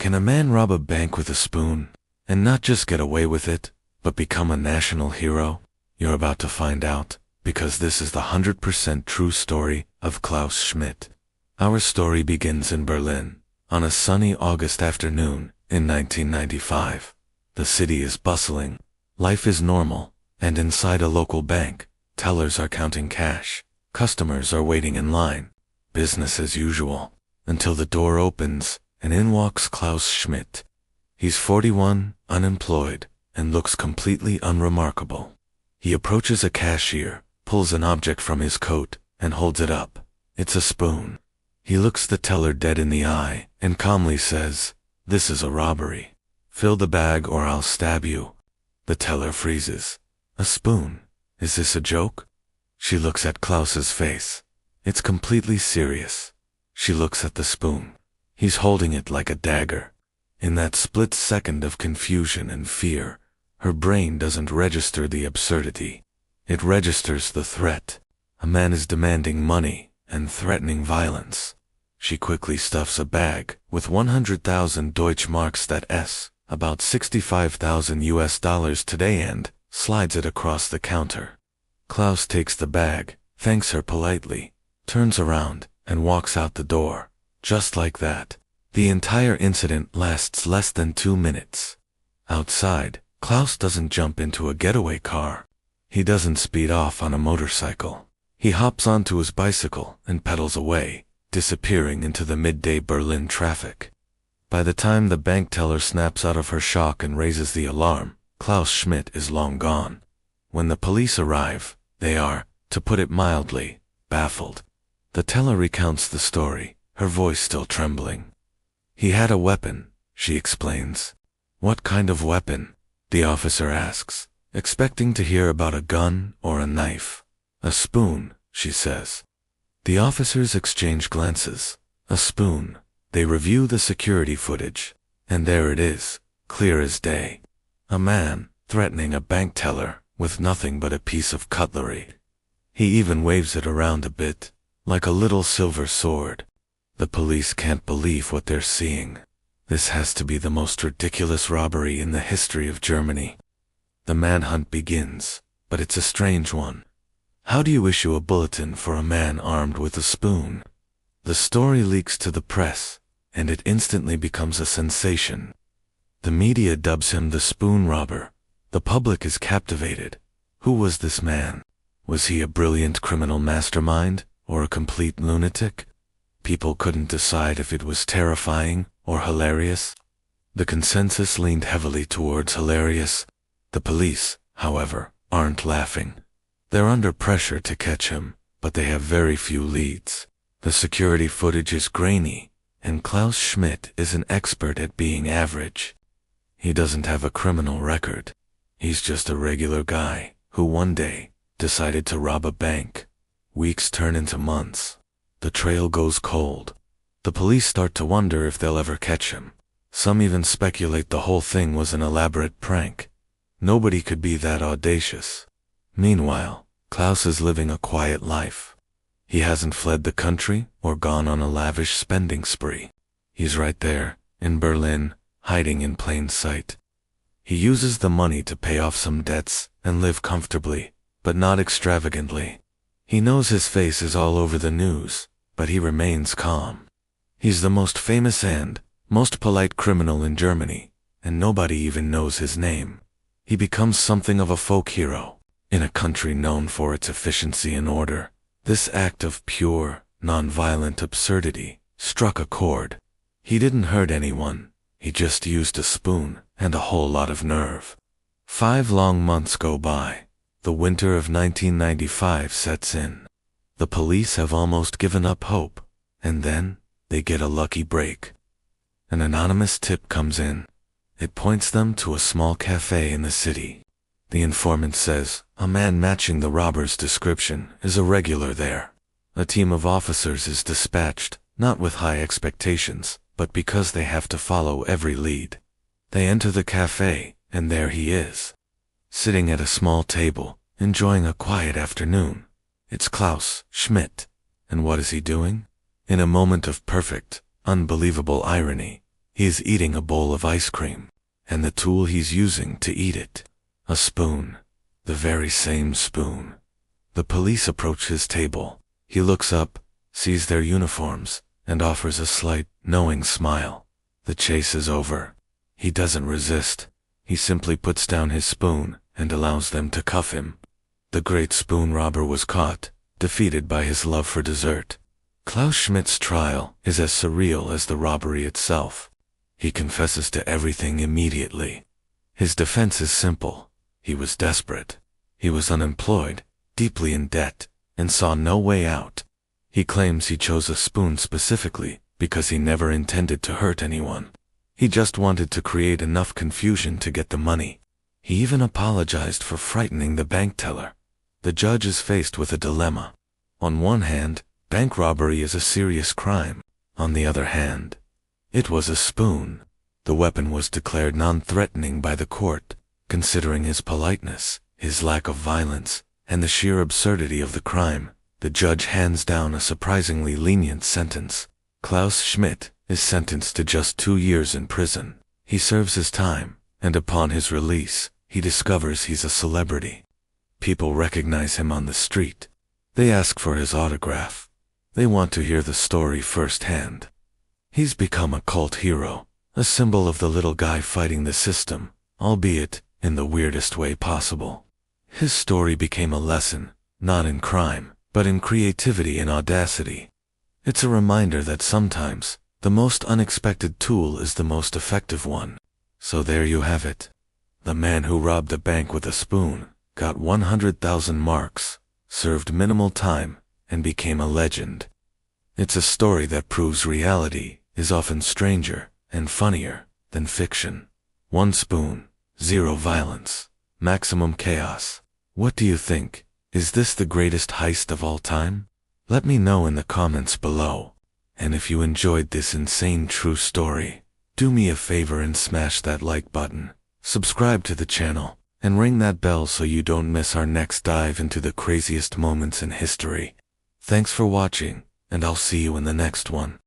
Can a man rob a bank with a spoon, and not just get away with it, but become a national hero? You're about to find out, because this is the 100% true story of Klaus Schmidt. Our story begins in Berlin, on a sunny August afternoon in 1995. The city is bustling, life is normal, and inside a local bank, tellers are counting cash, customers are waiting in line, business as usual, until the door opens, and in walks Klaus Schmidt. He's 41, unemployed, and looks completely unremarkable. He approaches a cashier, pulls an object from his coat, and holds it up. It's a spoon. He looks the teller dead in the eye, and calmly says, "This is a robbery. Fill the bag or I'll stab you." The teller freezes. A spoon? Is this a joke? She looks at Klaus's face. It's completely serious. She looks at the spoon. He's holding it like a dagger. In that split second of confusion and fear, her brain doesn't register the absurdity. It registers the threat. A man is demanding money and threatening violence. She quickly stuffs a bag with 100,000 Deutsche Marks, that's about $65,000 today, and slides it across the counter. Klaus takes the bag, thanks her politely, turns around, and walks out the door. Just like that. The entire incident lasts less than 2 minutes. Outside, Klaus doesn't jump into a getaway car. He doesn't speed off on a motorcycle. He hops onto his bicycle and pedals away, disappearing into the midday Berlin traffic. By the time the bank teller snaps out of her shock and raises the alarm, Klaus Schmidt is long gone. When the police arrive, they are, to put it mildly, baffled. The teller recounts the story, her voice still trembling. "He had a weapon," she explains. "What kind of weapon?" the officer asks, expecting to hear about a gun or a knife. "A spoon," she says. The officers exchange glances. A spoon. They review the security footage, and there it is, clear as day. A man threatening a bank teller with nothing but a piece of cutlery. He even waves it around a bit, like a little silver sword. The police can't believe what they're seeing. This has to be the most ridiculous robbery in the history of Germany. The manhunt begins, but it's a strange one. How do you issue a bulletin for a man armed with a spoon? The story leaks to the press, and it instantly becomes a sensation. The media dubs him the spoon robber. The public is captivated. Who was this man? Was he a brilliant criminal mastermind, or a complete lunatic? People couldn't decide if it was terrifying or hilarious. The consensus leaned heavily towards hilarious. The police, however, aren't laughing. They're under pressure to catch him, but they have very few leads. The security footage is grainy, and Klaus Schmidt is an expert at being average. He doesn't have a criminal record. He's just a regular guy who one day decided to rob a bank. Weeks turn into months. The trail goes cold. The police start to wonder if they'll ever catch him. Some even speculate the whole thing was an elaborate prank. Nobody could be that audacious. Meanwhile, Klaus is living a quiet life. He hasn't fled the country or gone on a lavish spending spree. He's right there, in Berlin, hiding in plain sight. He uses the money to pay off some debts and live comfortably, but not extravagantly. He knows his face is all over the news, but he remains calm. He's the most famous and most polite criminal in Germany, and nobody even knows his name. He becomes something of a folk hero. In a country known for its efficiency and order, this act of pure, non-violent absurdity struck a chord. He didn't hurt anyone. He just used a spoon and a whole lot of nerve. 5 long months go by. The winter of 1995 sets in. The police have almost given up hope, and then they get a lucky break. An anonymous tip comes in. It points them to a small cafe in the city. The informant says a man matching the robber's description is a regular there. A team of officers is dispatched, not with high expectations, but because they have to follow every lead. They enter the cafe, and there he is, sitting at a small table, enjoying a quiet afternoon. It's Klaus Schmidt. And what is he doing? In a moment of perfect, unbelievable irony, He is eating a bowl of ice cream, and the tool he's using to eat it, a spoon, the very same spoon. The police approach his table. He looks up, sees their uniforms, and offers a slight, knowing smile. The chase is over. He doesn't resist. He simply puts down his spoon and allows them to cuff him. The great spoon robber was caught, defeated by his love for dessert. Klaus Schmidt's trial is as surreal as the robbery itself. He confesses to everything immediately. His defense is simple. He was desperate. He was unemployed, deeply in debt, and saw no way out. He claims he chose a spoon specifically because he never intended to hurt anyone. He just wanted to create enough confusion to get the money. He even apologized for frightening the bank teller. The judge is faced with a dilemma. On one hand, bank robbery is a serious crime. On the other hand, it was a spoon. The weapon was declared non-threatening by the court, considering his politeness, his lack of violence, and the sheer absurdity of the crime. The judge hands down a surprisingly lenient sentence. Klaus Schmidt is sentenced to just 2 years in prison. He serves his time, and upon his release, he discovers he's a celebrity. People recognize him on the street. They ask for his autograph. They want to hear the story firsthand. He's become a cult hero, a symbol of the little guy fighting the system, albeit in the weirdest way possible. His story became a lesson, not in crime, but in creativity and audacity. It's a reminder that sometimes, the most unexpected tool is the most effective one. So there you have it. The man who robbed a bank with a spoon got 100,000 marks, served minimal time, and became a legend. It's a story that proves reality is often stranger and funnier than fiction. 1 spoon, 0 violence, maximum chaos. What do you think? Is this the greatest heist of all time? Let me know in the comments below. And if you enjoyed this insane true story, do me a favor and smash that like button, subscribe to the channel, and ring that bell so you don't miss our next dive into the craziest moments in history. Thanks for watching, and I'll see you in the next one.